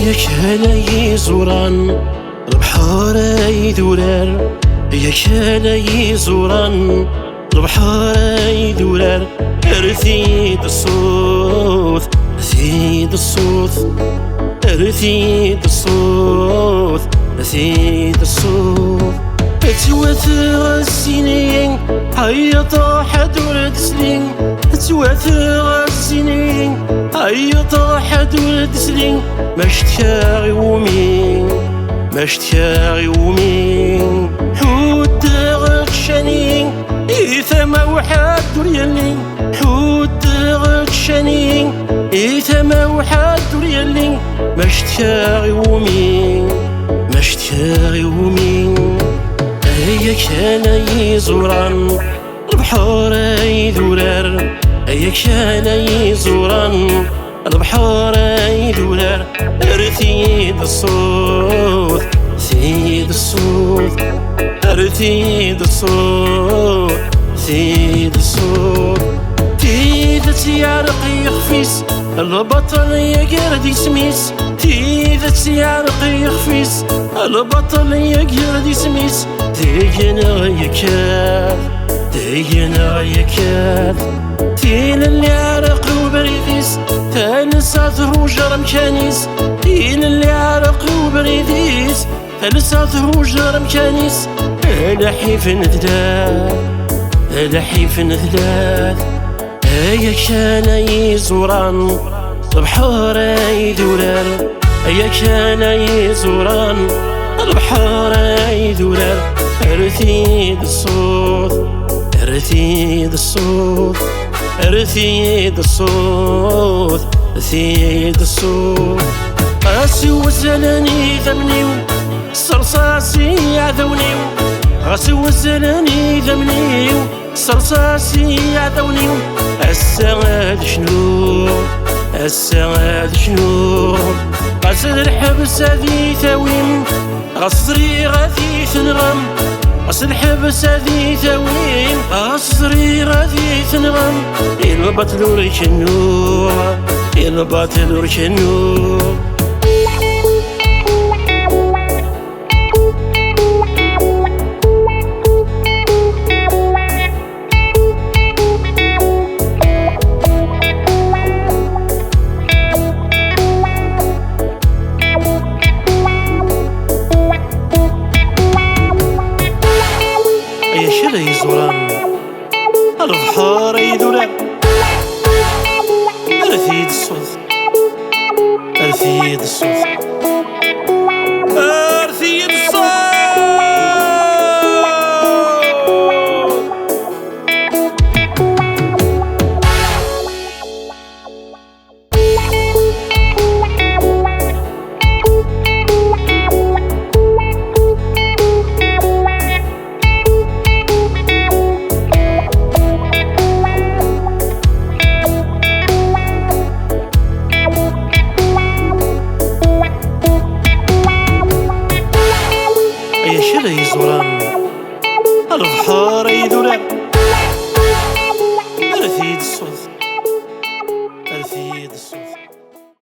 ياك هلاي زوران البحر يدورار، ياك هلاي زوران البحر يدورار. رثيد الصوت رثيد الصوت رثيد الصوت رثيد الصوت. توثق السنين هيا طاحت ولد سنين، توثق السنين هيا طاحت ولد سنين. ما اشتكى يومين ما اشتكى يومين، حوت غشانين إيثما وحد ريالين، حوت غشانين إيثما وحد ريالين. ما اشتكى يومين ما اشتكى يومين. ياك هلاي زوران البحر يدورار، ياك هلاي زوران البحر يدورار. رثيد الصوت رثيد الصوت رثيد الصوت رثيد الصوت. تيذت يعرق يخفيس البطل يقرد يسميس، تيذت يعرق يخفيس البطل يقرد يسميس. تيجينا يكاد تيجينا يكاد، تين اللي عرق وبريديس تنسات هوجر مكانيس، تين اللي عرق وبريديس تنسات هوجر مكانيس. لحيف نثداد لحيف نثداد. ياك هلاي زوران البحر يدورار، ياك هلاي زوران البحر يدورار. رثيد الصوت رثيد الصوت رثيد الصوت رثيد الصوت. غاسي وزلاني ذمنيو صرصاصي عذونيو، غاسي وزلاني ذمنيو صرصاصي عذونيو. السعاد شنو السعاد شنو، قصد الحبس هذي ثويم قصري غادي تنغم، قصد الحبس هذي ثويم قصري غادي تنغم. البطل وركنو البطل وركنو. ياك هلاي زوران البحر يدورار. رثيد الصوت رثيد الصوت